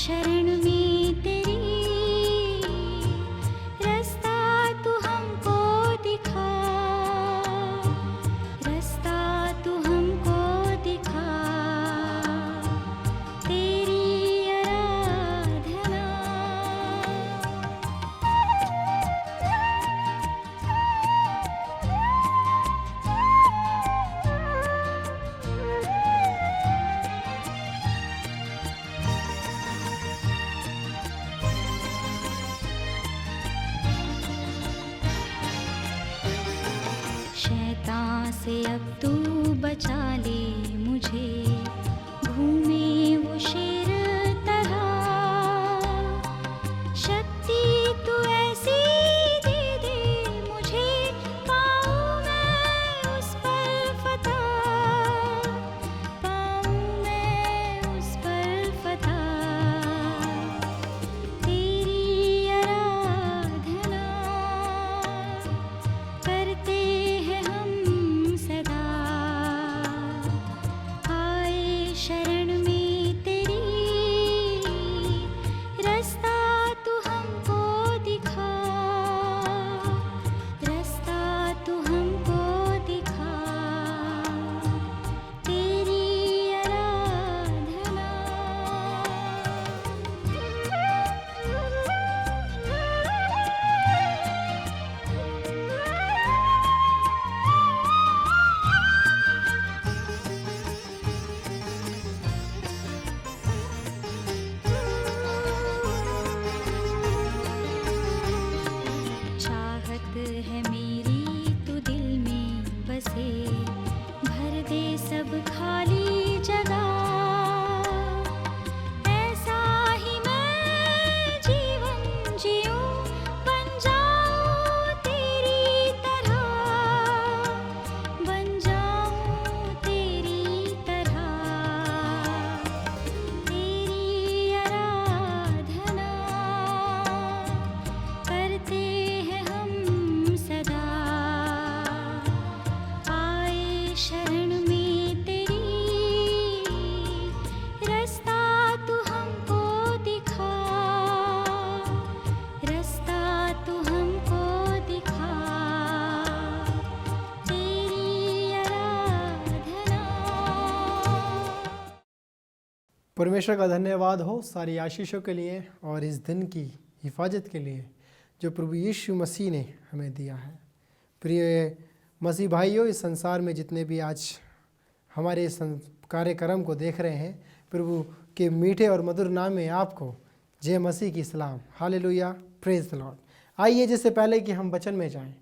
शरण में तेरी, रास्ता तू हमको दिखा, रास्ता तू हमको दिखा, तेरी आराधना। शैतान से अब तू बचा ले मुझे, घूमे वो शेर तरह, शक्ति तू ऐसी दे दे मुझे, पाऊँ मैं उस पर फतह, पाऊँ मैं उस पर फतह, तेरी आराधना करते हैं हम सदा, आए शरण में तेरी, रास्ता तू हमको दिखा, रास्ता तू हमको दिखा, तेरी आराधना। चाहत है मेरी तू दिल में बसे, भर दे सब खाली जगह, ऐसा ही मैं जीवन जीऊं, बन जाऊं तेरी तरह, बन जाऊं तेरी तरह, तेरी आराधना करते हैं हम सदा, आए शरण में तेरी, रास्ता तू हमको दिखा, रास्ता तू हमको दिखा, तेरी आराधना। परमेश्वर का धन्यवाद हो सारी आशीषों के लिए और इस दिन की हिफाजत के लिए जो प्रभु यीशु मसीह ने हमें दिया है। प्रिय मसीह भाइयों, इस संसार में जितने भी आज हमारे इस कार्यक्रम को देख रहे हैं, प्रभु के मीठे और मधुर नाम में आपको जय मसीह की सलाम। Hallelujah, praise the Lord. आइए जिससे पहले कि हम वचन में जाएं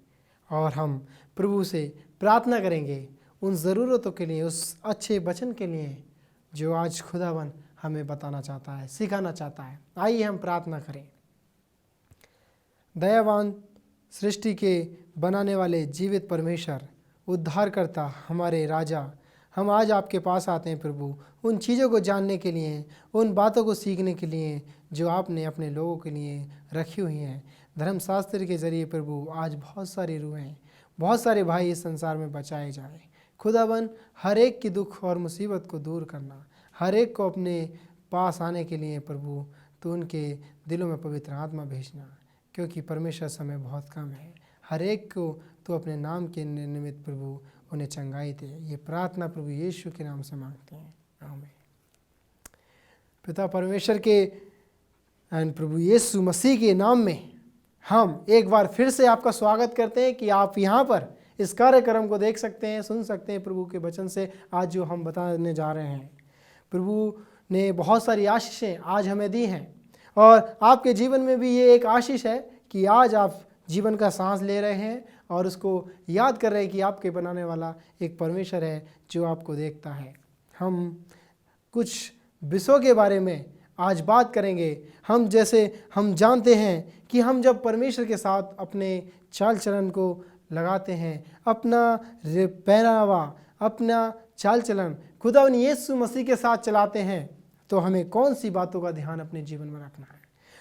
और हम प्रभु से प्रार्थना करेंगे उन ज़रूरतों के लिए, उस अच्छे वचन के लिए जो आज खुदावन हमें बताना चाहता है, सिखाना चाहता है। आइए हम प्रार्थना करें। दयावान, सृष्टि के बनाने वाले जीवित परमेश्वर, उद्धारकर्ता, हमारे राजा, हम आज आपके पास आते हैं प्रभु, उन चीज़ों को जानने के लिए, उन बातों को सीखने के लिए जो आपने अपने लोगों के लिए रखी हुई हैं। धर्मशास्त्र के ज़रिए प्रभु आज बहुत सारी रूहें, बहुत सारे भाई इस संसार में बचाए जाएं। खुदावन, हर एक की दुख और मुसीबत को दूर करना, हर एक को अपने पास आने के लिए प्रभु तो उनके दिलों में पवित्र आत्मा भेजना, क्योंकि परमेश्वर समय बहुत कम है। हर एक को तो अपने नाम के निमित्त प्रभु उन्हें चंगाई दे। ये प्रार्थना प्रभु यीशु के नाम से मांगते हैं, आमीन। पिता परमेश्वर के प्रभु यीशु मसीह के नाम में हम एक बार फिर से आपका स्वागत करते हैं कि आप यहाँ पर इस कार्यक्रम को देख सकते हैं, सुन सकते हैं प्रभु के वचन से आज जो हम बताने जा रहे हैं। प्रभु ने बहुत सारी आशीषें आज हमें दी हैं और आपके जीवन में भी ये एक आशीष है कि आज आप जीवन का सांस ले रहे हैं और उसको याद कर रहे हैं कि आपके बनाने वाला एक परमेश्वर है जो आपको देखता है। हम कुछ विषयों के बारे में आज बात करेंगे। हम जानते हैं कि हम जब परमेश्वर के साथ अपने चाल चलन को लगाते हैं, अपना पहनावा, अपना चाल चलन खुदा यीशु मसीह के साथ चलाते हैं, तो हमें कौन सी बातों का ध्यान अपने जीवन में रखना है।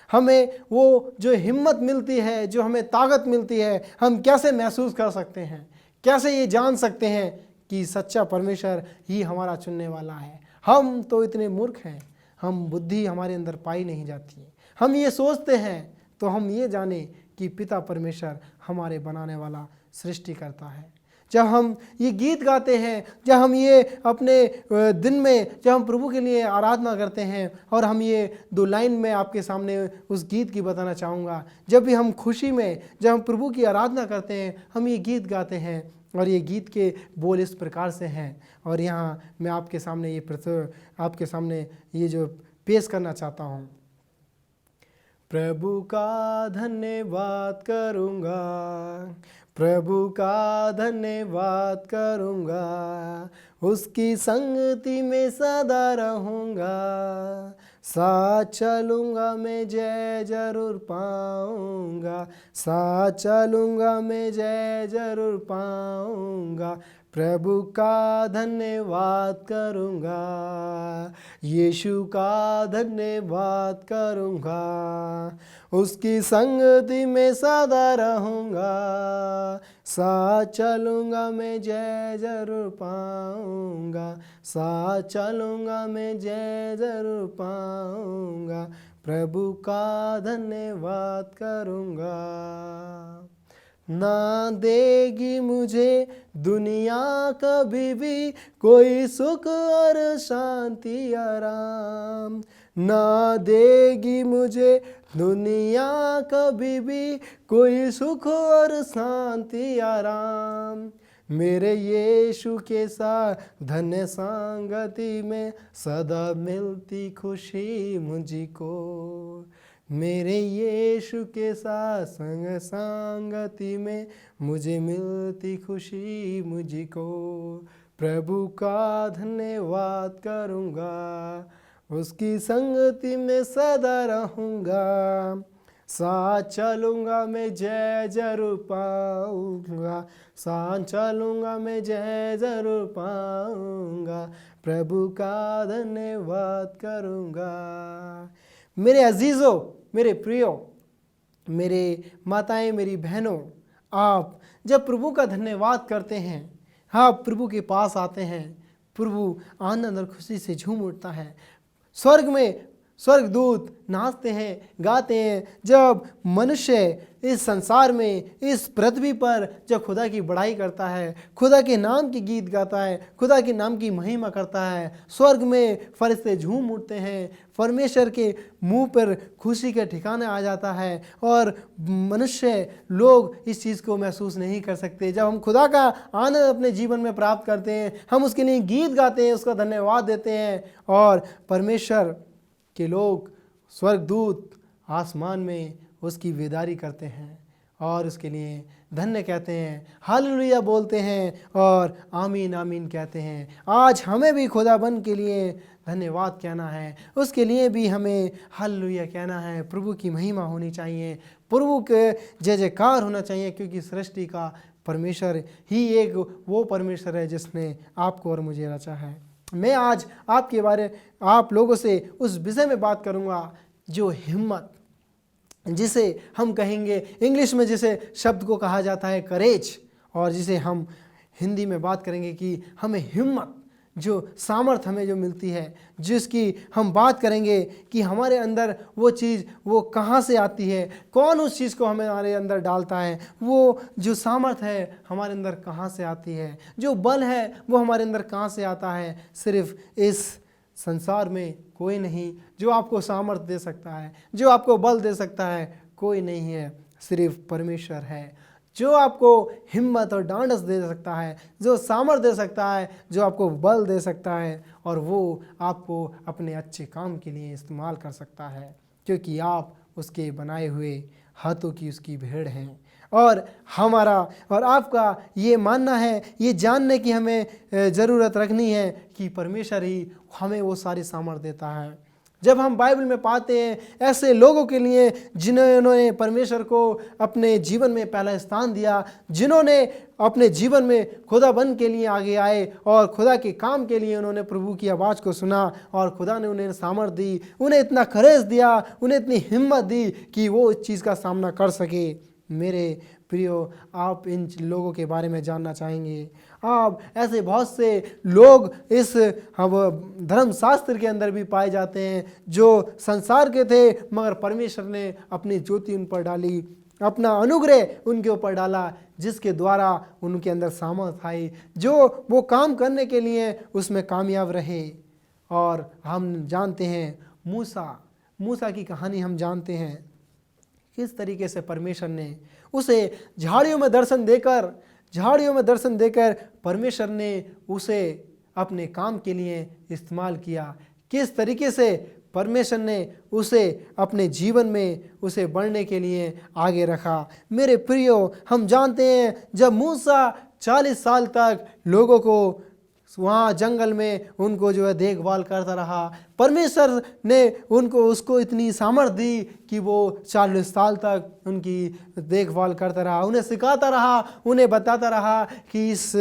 हमें वो जो हिम्मत मिलती है, जो हमें ताकत मिलती है, हम कैसे महसूस कर सकते हैं, कैसे ये जान सकते हैं कि सच्चा परमेश्वर ही हमारा चुनने वाला है। हम तो इतने मूर्ख हैं, हम बुद्धि हमारे अंदर पाई नहीं जाती है। हम ये सोचते हैं तो हम ये जाने कि पिता परमेश्वर हमारे बनाने वाला सृष्टि करता है। जब हम ये गीत गाते हैं, जब हम ये अपने दिन में जब हम प्रभु के लिए आराधना करते हैं, और हम ये 2 लाइन में आपके सामने उस गीत की बताना चाहूँगा। जब भी हम खुशी में जब हम प्रभु की आराधना करते हैं, हम ये गीत गाते हैं, और ये गीत के बोल इस प्रकार से हैं। और यहाँ मैं आपके सामने ये जो पेश करना चाहता हूँ। प्रभु का धन्यवाद करूँगा, प्रभु का धन्यवाद करूँगा, उसकी संगति में सदा रहूँगा, साथ चलूँगा मैं जय जरूर पाऊँगा, साथ चलूँगा मैं जय जरूर पाऊँगा। प्रभु का धन्यवाद करूँगा, यीशु का धन्यवाद करूँगा, उसकी संगति में सदा रहूँगा, साथ चलूँगा मैं जय जरूर पाऊँगा, साथ चलूँगा मैं जय जरूर पाऊँगा। प्रभु का धन्यवाद करूँगा। ना देगी मुझे दुनिया कभी भी कोई सुख और शांति आराम, ना देगी मुझे दुनिया कभी भी कोई सुख और शांति आराम। मेरे यीशु के साथ धन्य संगति में सदा मिलती खुशी मुझको, मेरे यीशु के साथ संगति में मुझे मिलती खुशी मुझको। प्रभु का धन्यवाद करूँगा, उसकी संगति में सदा रहूँगा, साथ चलूँगा मैं जय जरूर पाऊँगा, साथ चलूँगा मैं जय जरूर पाऊँगा। प्रभु का धन्यवाद करूँगा। मेरे अजीज़ों, मेरे प्रियो, मेरे माताएं, मेरी बहनों, आप जब प्रभु का धन्यवाद करते हैं, आप प्रभु के पास आते हैं, प्रभु आनंद और खुशी से झूम उठता है। स्वर्ग में स्वर्गदूत नाचते हैं, गाते हैं। जब मनुष्य इस संसार में, इस पृथ्वी पर जब खुदा की बड़ाई करता है, खुदा के नाम की गीत गाता है, खुदा के नाम की महिमा करता है, स्वर्ग में फरिश्ते झूम उठते हैं, परमेश्वर के मुंह पर खुशी का ठिकाना आ जाता है। और मनुष्य लोग इस चीज़ को महसूस नहीं कर सकते। जब हम खुदा का आनंद अपने जीवन में प्राप्त करते हैं, हम उसके लिए गीत गाते हैं, उसका धन्यवाद देते हैं, और परमेश्वर के लोग, स्वर्गदूत आसमान में उसकी वेदारी करते हैं और उसके लिए धन्य कहते हैं, हालेलुया बोलते हैं और आमीन आमीन कहते हैं। आज हमें भी खुदाबंद के लिए धन्यवाद कहना है, उसके लिए भी हमें हालेलुया कहना है। प्रभु की महिमा होनी चाहिए, प्रभु के जय जयकार होना चाहिए, क्योंकि सृष्टि का परमेश्वर ही एक वो परमेश्वर है जिसने आपको और मुझे रचा है। मैं आज आप लोगों से उस विषय में बात करूंगा जो हिम्मत, जिसे हम कहेंगे इंग्लिश में जिसे शब्द को कहा जाता है करेज, और जिसे हम हिंदी में बात करेंगे कि हमें हिम्मत, जो सामर्थ हमें जो मिलती है, जिसकी हम बात करेंगे कि हमारे अंदर वो चीज़ वो कहाँ से आती है, कौन उस चीज़ को हमारे अंदर डालता है, वो जो सामर्थ है हमारे अंदर कहाँ से आती है, जो बल है वो हमारे अंदर कहाँ से आता है। सिर्फ इस संसार में कोई नहीं जो आपको सामर्थ दे सकता है, जो आपको बल दे सकता है, कोई नहीं है, सिर्फ परमेश्वर है जो आपको हिम्मत और ढांढस दे सकता है, जो सामर्थ दे सकता है, जो आपको बल दे सकता है, और वो आपको अपने अच्छे काम के लिए इस्तेमाल कर सकता है, क्योंकि आप उसके बनाए हुए हाथों की उसकी भेड़ हैं। और हमारा और आपका ये मानना है, ये जानने की हमें ज़रूरत रखनी है कि परमेश्वर ही हमें वो सारी सामर्थ देता है। जब हम बाइबल में पाते हैं ऐसे लोगों के लिए जिन्होंने परमेश्वर को अपने जीवन में पहला स्थान दिया, जिन्होंने अपने जीवन में खुदाबंद के लिए आगे आए और खुदा के काम के लिए उन्होंने प्रभु की आवाज़ को सुना, और खुदा ने उन्हें सामर्थ दी, उन्हें इतना करेज दिया, उन्हें इतनी हिम्मत दी कि वो इस चीज़ का सामना कर सके। मेरे प्रियो, आप इन लोगों के बारे में जानना चाहेंगे, आप ऐसे बहुत से लोग इस धर्मशास्त्र के अंदर भी पाए जाते हैं जो संसार के थे, मगर परमेश्वर ने अपनी ज्योति उन पर डाली, अपना अनुग्रह उनके ऊपर डाला, जिसके द्वारा उनके अंदर सामर्थ आई, जो वो काम करने के लिए उसमें कामयाब रहे। और हम जानते हैं मूसा की कहानी हम जानते हैं, किस तरीके से परमेश्वर ने उसे झाड़ियों में दर्शन देकर परमेश्वर ने उसे अपने काम के लिए इस्तेमाल किया, किस तरीके से परमेश्वर ने उसे अपने जीवन में उसे बढ़ने के लिए आगे रखा। मेरे प्रियो, हम जानते हैं जब मूसा 40 साल तक लोगों को वहाँ जंगल में उनको जो है देखभाल करता रहा, परमेश्वर ने उसको इतनी सामर्थ दी कि वो 40 साल तक उनकी देखभाल करता रहा, उन्हें सिखाता रहा, उन्हें बताता रहा कि इस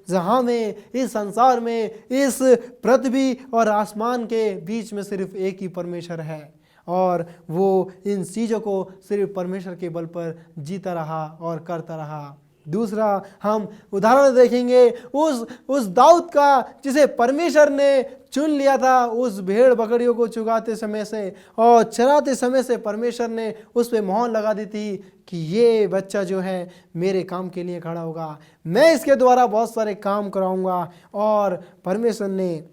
जहाँ में, इस संसार में, इस पृथ्वी और आसमान के बीच में सिर्फ एक ही परमेश्वर है, और वो इन चीज़ों को सिर्फ परमेश्वर के बल पर जीता रहा और करता रहा। दूसरा हम उदाहरण देखेंगे उस दाऊद का, जिसे परमेश्वर ने चुन लिया था उस भेड़ बकरियों को चुगाते समय से और चराते समय से। परमेश्वर ने उस पर मोहर लगा दी थी कि ये बच्चा जो है मेरे काम के लिए खड़ा होगा, मैं इसके द्वारा बहुत सारे काम कराऊंगा। और परमेश्वर ने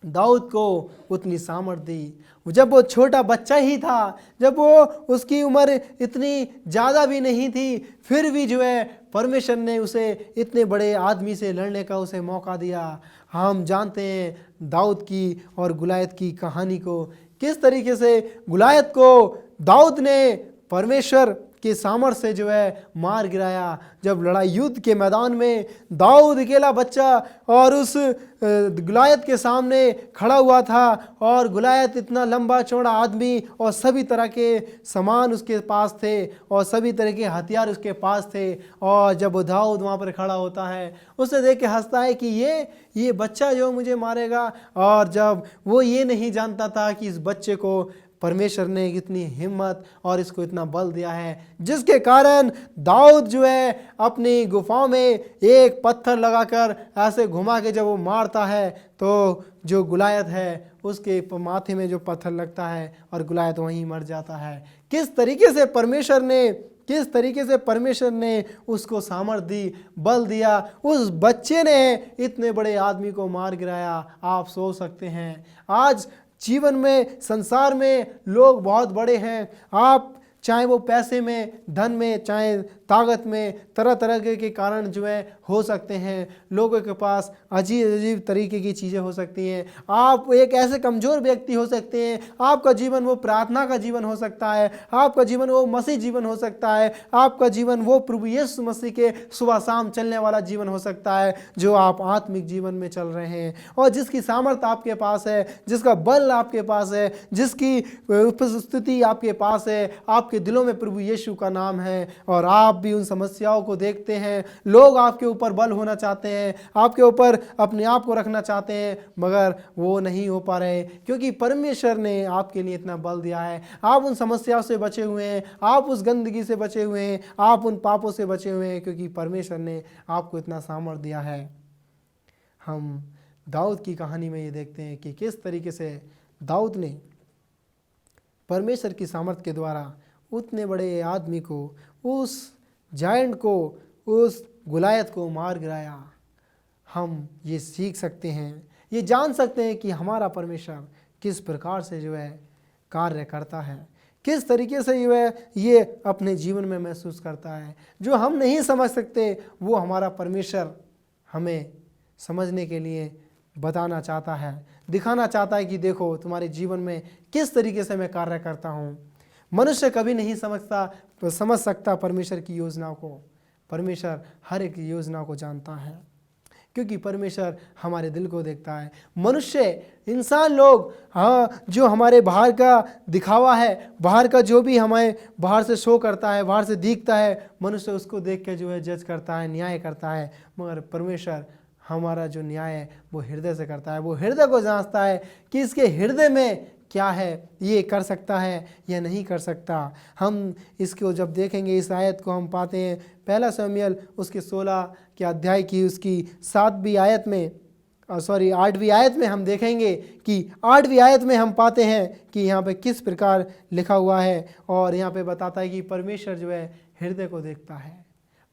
दाऊद को उतनी सामर्थ दी। जब वो छोटा बच्चा ही था, जब वो उसकी उम्र इतनी ज़्यादा भी नहीं थी, फिर भी जो है परमेश्वर ने उसे इतने बड़े आदमी से लड़ने का उसे मौका दिया। हम जानते हैं दाऊद की और गुलायत की कहानी को, किस तरीके से गुलायत को दाऊद ने परमेश्वर के सामर्थ्य से जो है मार गिराया। जब लड़ाई युद्ध के मैदान में दाऊद अकेला बच्चा और उस गुलायत के सामने खड़ा हुआ था, और गुलायत इतना लंबा चौड़ा आदमी और सभी तरह के सामान उसके पास थे और सभी तरह के हथियार उसके पास थे। और जब वो दाऊद वहाँ पर खड़ा होता है, उसे देख के हंसता है कि ये बच्चा जो मुझे मारेगा। और जब वो ये नहीं जानता था कि इस बच्चे को परमेश्वर ने इतनी हिम्मत और इसको इतना बल दिया है, जिसके कारण दाऊद जो है अपनी गुफाओं में एक पत्थर लगाकर ऐसे घुमा के जब वो मारता है तो जो गुलायत है उसके माथे में जो पत्थर लगता है और गुलायत वहीं मर जाता है। किस तरीके से परमेश्वर ने उसको सामर्थ दी, बल दिया, उस बच्चे ने इतने बड़े आदमी को मार गिराया। आप सोच सकते हैं आज जीवन में, संसार में लोग बहुत बड़े हैं, आप चाहे वो पैसे में, धन में, चाहे ताकत में, तरह तरह के कारण जो है हो सकते हैं। लोगों के पास अजीब अजीब तरीके की चीज़ें हो सकती हैं। आप एक ऐसे कमज़ोर व्यक्ति हो सकते हैं, आपका जीवन वो प्रार्थना का जीवन हो सकता है, आपका जीवन वो मसीह जीवन हो सकता है, आपका जीवन वो प्रभु यीशु मसीह के सुबह शाम चलने वाला जीवन हो सकता है, जो आप आत्मिक जीवन में चल रहे हैं और जिसकी सामर्थ्य आपके पास है, जिसका बल आपके पास है, जिसकी उपस्थिति आपके पास है, आपके दिलों में प्रभु यीशु का नाम है। और आप भी उन समस्याओं को देखते हैं, लोग आपके ऊपर बल होना चाहते हैं, आपके ऊपर अपने आप को रखना चाहते हैं, मगर वो नहीं हो पा रहे, क्योंकि परमेश्वर ने आपके लिए इतना बल दिया है। आप उन समस्याओं से बचे हुए हैं, आप उस गंदगी से बचे हुए हैं, आप उन पापों से बचे हुए हैं, क्योंकि परमेश्वर ने आपको इतना सामर्थ्य दिया है। हम दाऊद की कहानी में ये देखते हैं कि किस तरीके से दाऊद ने परमेश्वर की सामर्थ्य के द्वारा उतने बड़े आदमी को, उस जायंट को, उस गुलायत को मार गिराया। हम ये सीख सकते हैं, ये जान सकते हैं कि हमारा परमेश्वर किस प्रकार से जो है कार्य करता है, किस तरीके से जो है ये अपने जीवन में महसूस करता है। जो हम नहीं समझ सकते वो हमारा परमेश्वर हमें समझने के लिए बताना चाहता है, दिखाना चाहता है कि देखो तुम्हारे जीवन में किस तरीके से मैं कार्य करता हूँ। मनुष्य कभी नहीं समझ सकता परमेश्वर की योजनाओं को। परमेश्वर हर एक योजना को जानता है, क्योंकि परमेश्वर हमारे दिल को देखता है। मनुष्य, इंसान लोग, हाँ, जो हमारे बाहर का दिखावा है, बाहर का जो भी हमें बाहर से शो करता है, बाहर से दिखता है, मनुष्य उसको देख के जो है जज करता है, न्याय करता है। मगर परमेश्वर हमारा जो न्याय है वो हृदय से करता है। वो हृदय को जांचता है कि इसके हृदय में क्या है, ये कर सकता है या नहीं कर सकता। हम इसको जब देखेंगे, इस आयत को हम पाते हैं पहला शमूएल उसके 16 के अध्याय की उसकी 7वीं आयत में 8वीं आयत में हम देखेंगे कि 8वीं आयत में हम पाते हैं कि यहाँ पे किस प्रकार लिखा हुआ है। और यहाँ पे बताता है कि परमेश्वर जो है हृदय को देखता है,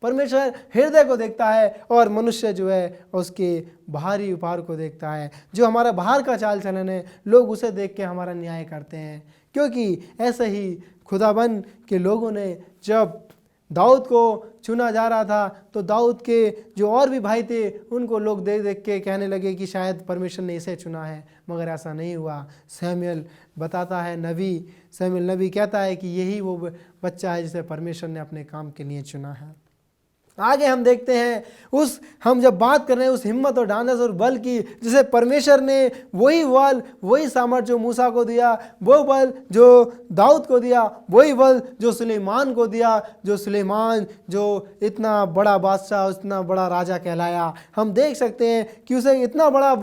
परमेश्वर हृदय को देखता है और मनुष्य जो है उसके बाहरी उपहार को देखता है। जो हमारा बाहर का चाल चलन है, लोग उसे देख के हमारा न्याय करते हैं, क्योंकि ऐसे ही खुदाबंद के लोगों ने जब दाऊद को चुना जा रहा था तो दाऊद के जो और भी भाई थे उनको लोग देख देख के कहने लगे कि शायद परमेश्वर ने इसे चुना है, मगर ऐसा नहीं हुआ। शमूएल बताता है, शमूएल नबी कहता है कि यही वो बच्चा है जिसे परमेश्वर ने अपने काम के लिए चुना है। आगे हम देखते हैं हम जब बात कर रहे हैं उस हिम्मत और ढांढस और बल की, जिसे परमेश्वर ने वही बल वही सामर्थ्य जो मूसा को दिया, वो बल जो दाऊद को दिया, वही बल जो सुलेमान को दिया, जो सुलेमान जो इतना बड़ा बादशाह, इतना बड़ा राजा कहलाया। हम देख सकते हैं कि उसे इतना बड़ा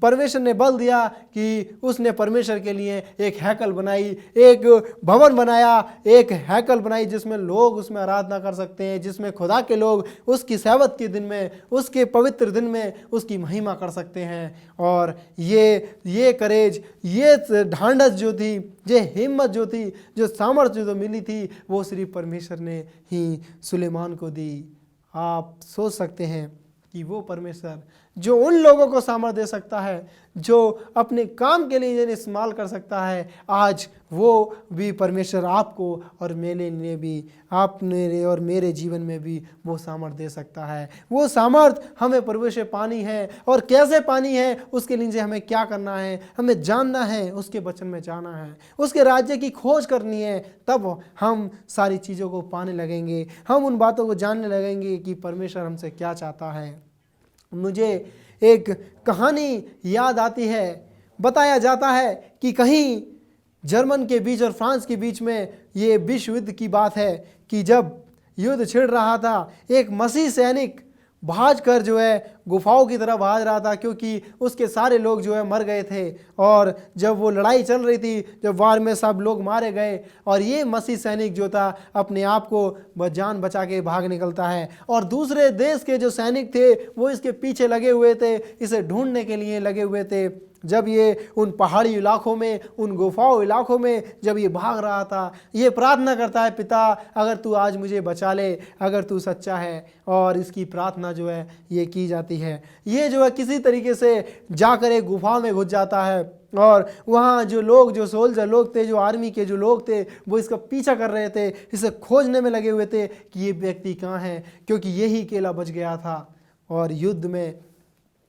परमेश्वर ने बल दिया कि उसने परमेश्वर के लिए एक हैकल बनाई, एक भवन बनाया, एक हैकल बनाई जिसमें लोग उसमें आराधना कर सकते हैं, जिसमें खुदा के लोग उसकी सब्त के दिन में, उसके पवित्र दिन में उसकी महिमा कर सकते हैं। और ये करेज, ये ढांढस जो थी, ये हिम्मत जो थी, जो सामर्थ्य जो मिली थी, वो सिर्फ परमेश्वर ने ही सुलेमान को दी। आप सोच सकते हैं कि वो परमेश्वर जो उन लोगों को सामर्थ्य दे सकता है, जो अपने काम के लिए जिन्हें इस्तेमाल कर सकता है, आज वो भी परमेश्वर आपको और मेरे लिए भी, आपने और मेरे जीवन में भी वो सामर्थ्य दे सकता है। वो सामर्थ्य हमें प्रभु से पानी है, और कैसे पानी है उसके लिए हमें क्या करना है, हमें जानना है, उसके वचन में जाना है, उसके राज्य की खोज करनी है, तब हम सारी चीज़ों को पाने लगेंगे, हम उन बातों को जानने लगेंगे कि परमेश्वर हमसे क्या चाहता है। मुझे एक कहानी याद आती है। बताया जाता है कि कहीं जर्मन के बीच और फ्रांस के बीच में ये विश्व युद्ध की बात है कि जब युद्ध छिड़ रहा था, एक मसीह सैनिक भाग कर जो है गुफाओं की तरफ भाग रहा था, क्योंकि उसके सारे लोग जो है मर गए थे। और जब वो लड़ाई चल रही थी, जब वार में सब लोग मारे गए, और ये मसीह सैनिक जो था अपने आप को जान बचा के भाग निकलता है, और दूसरे देश के जो सैनिक थे वो इसके पीछे लगे हुए थे, इसे ढूंढने के लिए लगे हुए थे। जब ये उन पहाड़ी इलाकों में, उन गुफाओं इलाकों में जब ये भाग रहा था, ये प्रार्थना करता है, पिता अगर तू आज मुझे बचा ले, अगर तू सच्चा है। और इसकी प्रार्थना जो है ये की जाती है। ये जो है किसी तरीके से जाकर एक गुफा में घुस जाता है, और वहाँ जो लोग, जो सोल्जर लोग थे, जो आर्मी के जो लोग थे, वो इसका पीछा कर रहे थे, इसे खोजने में लगे हुए थे कि ये व्यक्ति कहाँ है, क्योंकि यही अकेला बच गया था। और युद्ध में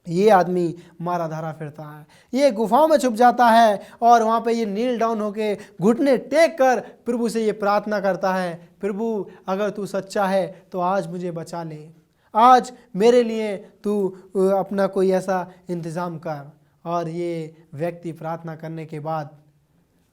ये आदमी मारा धारा फिरता है, ये गुफाओं में छुप जाता है, और वहाँ पे ये नील डाउन होके घुटने टेक कर प्रभु से ये प्रार्थना करता है, प्रभु अगर तू सच्चा है तो आज मुझे बचा ले, आज मेरे लिए तू अपना कोई ऐसा इंतज़ाम कर। और ये व्यक्ति प्रार्थना करने के बाद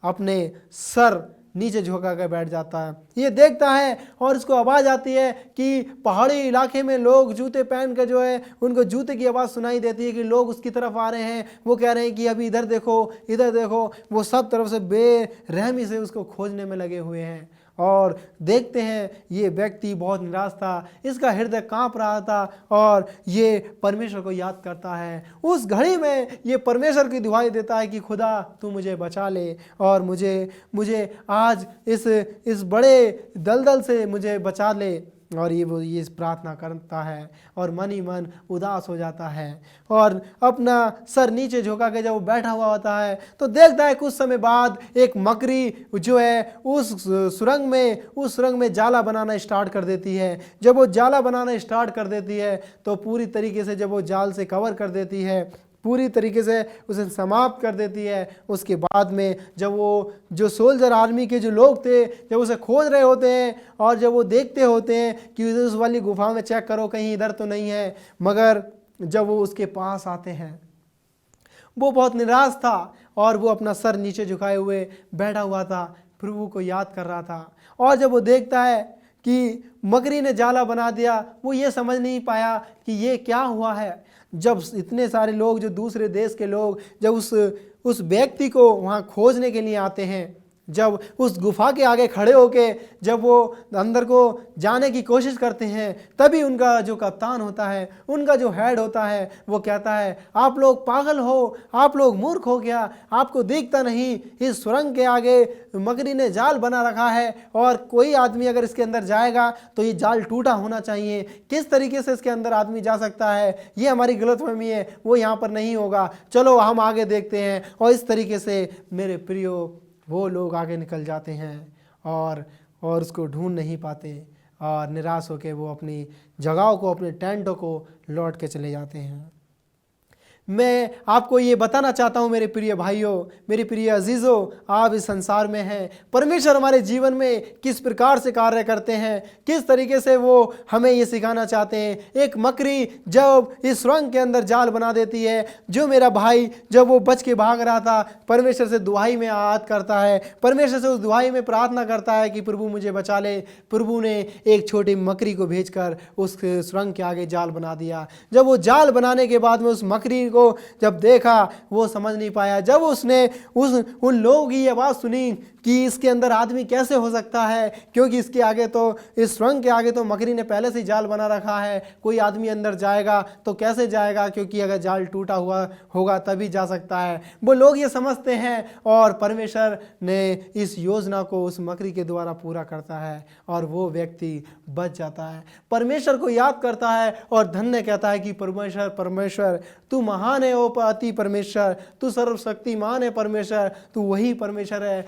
अपने सर नीचे झुका कर बैठ जाता है। ये देखता है और इसको आवाज़ आती है कि पहाड़ी इलाके में लोग जूते पहन कर जो है, उनको जूते की आवाज़ सुनाई देती है कि लोग उसकी तरफ आ रहे हैं। वो कह रहे हैं कि अभी इधर देखो, इधर देखो। वो सब तरफ से बेरहमी से उसको खोजने में लगे हुए हैं। और देखते हैं ये व्यक्ति बहुत निराश था, इसका हृदय कांप रहा था, और ये परमेश्वर को याद करता है। उस घड़ी में ये परमेश्वर की दुहाई देता है कि खुदा तू मुझे बचा ले, और मुझे आज इस बड़े दलदल से मुझे बचा ले। और ये प्रार्थना करता है, और मन ही मन उदास हो जाता है, और अपना सर नीचे झुका के जब वो बैठा हुआ होता है तो देखता है कुछ समय बाद एक मकड़ी जो है उस सुरंग में जाला बनाना स्टार्ट कर देती है। जब वो जाला बनाना स्टार्ट कर देती है तो पूरी तरीके से जब वो जाल से कवर कर देती है, पूरी तरीके से उसे समाप्त कर देती है। उसके बाद में जब वो जो सोल्जर आर्मी के जो लोग थे जब उसे खोज रहे होते हैं, और जब वो देखते होते हैं कि उस वाली गुफा में चेक करो कहीं इधर तो नहीं है, मगर जब वो उसके पास आते हैं, वो बहुत निराश था, और वो अपना सर नीचे झुकाए हुए बैठा हुआ था, प्रभु को याद कर रहा था। और जब वो देखता है कि मकड़ी ने जाला बना दिया, वो ये समझ नहीं पाया कि ये क्या हुआ है। जब इतने सारे लोग, जो दूसरे देश के लोग, जब उस व्यक्ति को वहाँ खोजने के लिए आते हैं। जब उस गुफा के आगे खड़े होके जब वो अंदर को जाने की कोशिश करते हैं, तभी उनका जो कप्तान होता है, उनका जो हेड होता है, वो कहता है, आप लोग पागल हो, आप लोग मूर्ख हो क्या, आपको दिखता नहीं इस सुरंग के आगे मकड़ी ने जाल बना रखा है और कोई आदमी अगर इसके अंदर जाएगा तो ये जाल टूटा होना चाहिए। किस तरीके से इसके अंदर आदमी जा सकता है, ये हमारी गलतफहमी है, वो यहाँ पर नहीं होगा, चलो हम आगे देखते हैं। और इस तरीके से मेरे प्रियो वो लोग आगे निकल जाते हैं और उसको ढूंढ नहीं पाते और निराश होकर वो अपनी जगहों को, अपने टेंटों को लौट के चले जाते हैं। मैं आपको ये बताना चाहता हूँ मेरे प्रिय भाइयों, मेरे प्रिय अजीज़ों, आप इस संसार में हैं, परमेश्वर हमारे जीवन में किस प्रकार से कार्य करते हैं, किस तरीके से वो हमें ये सिखाना चाहते हैं। एक मकड़ी जब इस सुरंग के अंदर जाल बना देती है, जो मेरा भाई जब वो बच के भाग रहा था, परमेश्वर से दुआई में आयत करता है, परमेश्वर से उस दुआई में प्रार्थना करता है कि प्रभु मुझे बचा ले। प्रभु ने एक छोटी मकड़ी को भेजकर उस सुरंग के आगे जाल बना दिया। जब वो जाल बनाने के बाद में उस मकड़ी को जब देखा, वो समझ नहीं पाया। जब उसने उन लोगों की आवाज़ सुनी कि इसके अंदर आदमी कैसे हो सकता है, क्योंकि इसके आगे तो, इस सुरंग के आगे तो मकड़ी ने पहले से ही जाल बना रखा है, कोई आदमी अंदर जाएगा तो कैसे जाएगा, क्योंकि अगर जाल टूटा हुआ होगा तभी जा सकता है। वो लोग ये समझते हैं और परमेश्वर ने इस योजना को उस मकड़ी के द्वारा पूरा करता है और वो व्यक्ति बच जाता है, परमेश्वर को याद करता है और धन्य कहता है कि परमेश्वर परमेश्वर तू महान है, ओ अति परमेश्वर, तू सर्वशक्तिमान है परमेश्वर, तू वही परमेश्वर है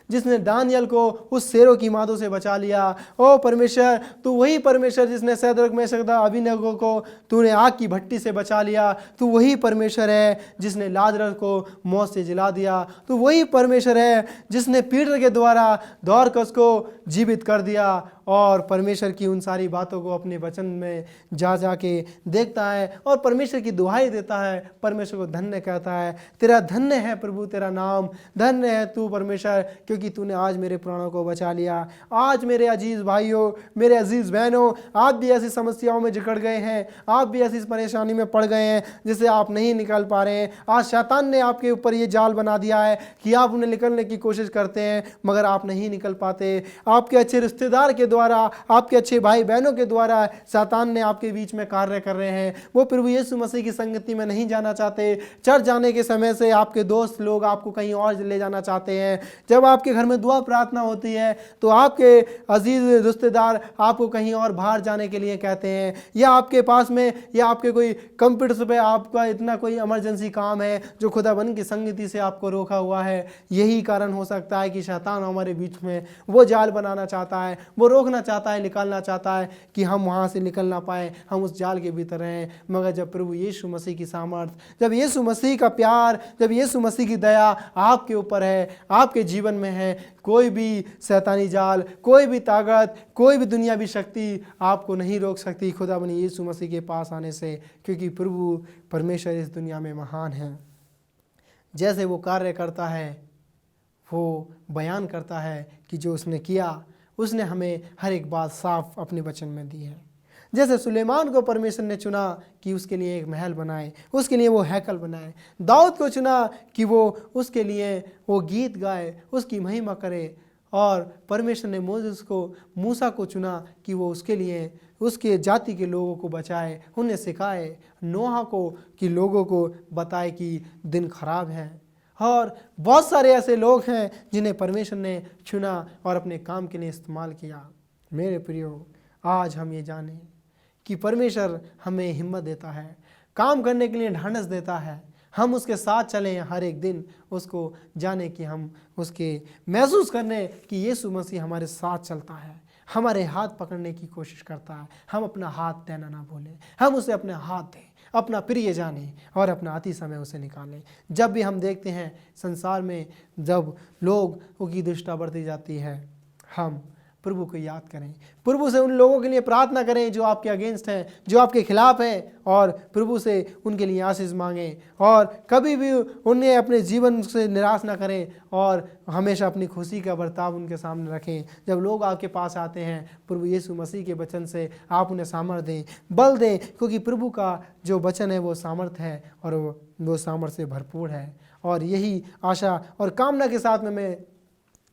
जिसने दानियल को उस शेरों की मादों से बचा लिया। ओ परमेश्वर, तू वही परमेश्वर जिसने सैदरक मेशक अबेदनगो को तूने आग की भट्टी से बचा लिया। तू वही परमेश्वर है जिसने लाजरस को मौत से जिला दिया। तू वही परमेश्वर है जिसने पीटर के द्वारा दौरकस को जीवित कर दिया। और परमेश्वर की उन सारी बातों को अपने वचन में जा के देखता है और परमेश्वर की दुहाई देता है, परमेश्वर को धन्य कहता है। तेरा धन्य है प्रभु, तेरा नाम धन्य है तू परमेश्वर, क्योंकि तूने आज मेरे प्राणों को बचा लिया। आज मेरे अजीज भाइयों, मेरे अजीज बहनों, आप भी ऐसी समस्याओं में जकड़ गए हैं, आप भी ऐसी परेशानी में पड़ गए हैं जिससे आप नहीं निकल पा रहे हैं। आज शैतान ने आपके ऊपर ये जाल बना दिया है कि आप उन्हें निकलने की कोशिश करते हैं मगर आप नहीं निकल पाते। आपके अच्छे रिश्तेदार के द्वारा, आपके अच्छे भाई बहनों के द्वारा शैतान ने आपके बीच में कार्य कर रहे हैं। वो प्रभु यीशु मसीह की संगति में नहीं जाना चाहते। चर्च जाने के समय से आपके दोस्त लोग आपको कहीं और ले जाना चाहते हैं। जब आपके घर में दुआ प्रार्थना होती है तो आपके अजीज रिश्तेदार आपको कहीं और बाहर जाने के लिए कहते हैं, या आपके पास में या आपके कोई कंप्यूटर पे आपका इतना कोई इमरजेंसी काम है जो खुदाबंद की संगति से आपको रोका हुआ है। यही कारण हो सकता है कि शैतान हमारे बीच में वो जाल बनाना चाहता है, वो रोकना चाहता है, निकालना चाहता है कि हम वहाँ से निकल ना पाए, हम उस जाल के भीतर रहें। मगर जब प्रभु यीशु मसीह की सामर्थ, जब यीशु मसीह का प्यार, जब यीशु मसीह की दया आपके ऊपर है, आपके जीवन में है, कोई भी शैतानी जाल, कोई भी ताकत, कोई भी दुनियावी शक्ति आपको नहीं रोक सकती खुदाबंद यीशु मसीह के पास आने से, क्योंकि प्रभु परमेश्वर इस दुनिया में महान है। जैसे वो कार्य करता है, वो बयान करता है कि जो उसने किया, उसने हमें हर एक बात साफ अपने वचन में दी है। जैसे सुलेमान को परमेश्वर ने चुना कि उसके लिए एक महल बनाए, उसके लिए वो हैकल बनाए। दाऊद को चुना कि वो उसके लिए वो गीत गाए, उसकी महिमा करे। और परमेश्वर ने मूसा को चुना कि वो उसके लिए, उसके जाति के लोगों को बचाए, उन्हें सिखाए। नोहा को कि लोगों को बताए कि दिन खराब है। और बहुत सारे ऐसे लोग हैं जिन्हें परमेश्वर ने चुना और अपने काम के लिए इस्तेमाल किया। मेरे प्रियो, आज हम ये जानें कि परमेश्वर हमें हिम्मत देता है, काम करने के लिए ढांढस देता है। हम उसके साथ चलें हर एक दिन, उसको जाने कि हम उसके महसूस करने कि यीशु मसीह हमारे साथ चलता है, हमारे हाथ पकड़ने की कोशिश करता है। हम अपना हाथ देना ना भूलें, हम उसे अपने हाथ दें, अपना प्रिय जाने और अपना अति समय उसे निकालें। जब भी हम देखते हैं संसार में जब लोगों की दृष्टि बढ़ती जाती है, हम प्रभु को याद करें, प्रभु से उन लोगों के लिए प्रार्थना करें जो आपके अगेंस्ट हैं, जो आपके खिलाफ हैं, और प्रभु से उनके लिए आशीष मांगें। और कभी भी उन्हें अपने जीवन से निराश ना करें और हमेशा अपनी खुशी का बर्ताव उनके सामने रखें। जब लोग आपके पास आते हैं, प्रभु यीशु मसीह के वचन से आप उन्हें सामर्थ दें, बल दें, क्योंकि प्रभु का जो वचन है वो सामर्थ है और वो सामर्थ से भरपूर है। और यही आशा और कामना के साथ में मैं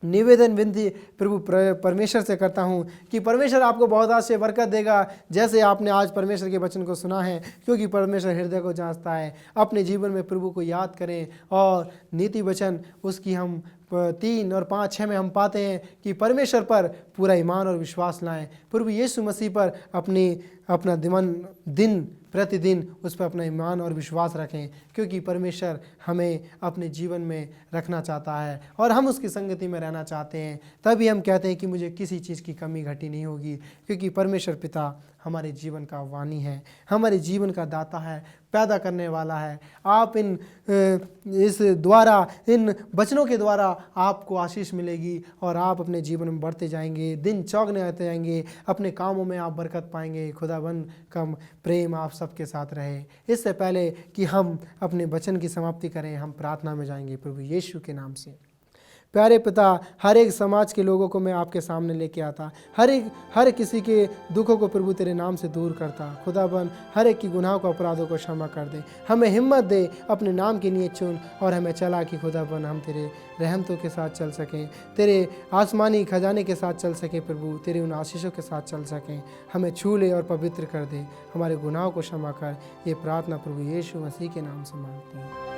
निवेदन विनती प्रभु परमेश्वर से करता हूँ कि परमेश्वर आपको बहुत आशीष बरकत देगा, जैसे आपने आज परमेश्वर के वचन को सुना है, क्योंकि परमेश्वर हृदय को जांचता है। अपने जीवन में प्रभु को याद करें और नीति वचन उसकी हम 3 और 5, 6 में हम पाते हैं कि परमेश्वर पर पूरा ईमान और विश्वास लाएं। प्रभु यीशु मसीह पर अपना दिन प्रतिदिन उस पर अपना ईमान और विश्वास रखें, क्योंकि परमेश्वर हमें अपने जीवन में रखना चाहता है और हम उसकी संगति में रहना चाहते हैं। तभी हम कहते हैं कि मुझे किसी चीज़ की कमी घटी नहीं होगी, क्योंकि परमेश्वर पिता हमारे जीवन का वाणी है, हमारे जीवन का दाता है, पैदा करने वाला है। आप इन वचनों के द्वारा आपको आशीष मिलेगी और आप अपने जीवन में बढ़ते जाएंगे, दिन चौगने आते जाएंगे, अपने कामों में आप बरकत पाएंगे। खुदाबंद का प्रेम आप सबके साथ रहे। इससे पहले कि हम अपने वचन की समाप्ति करें, हम प्रार्थना में जाएंगे प्रभु यीशु के नाम से। प्यारे पिता, हर एक समाज के लोगों को मैं आपके सामने लेके आता, हर किसी के दुखों को प्रभु तेरे नाम से दूर करता। खुदाबंद हर एक की गुनाहों को, अपराधों को क्षमा कर दे, हमें हिम्मत दे, अपने नाम के लिए चुन और हमें चला कि खुदाबंद हम तेरे रहमतों के साथ चल सकें, तेरे आसमानी खजाने के साथ चल सकें प्रभु, तेरे उन आशीषों के साथ चल सकें। हमें छू ले और पवित्र कर दे, हमारे गुनाहों को क्षमा कर। ये प्रार्थना प्रभु यीशु मसीह के नाम से मांगते हैं।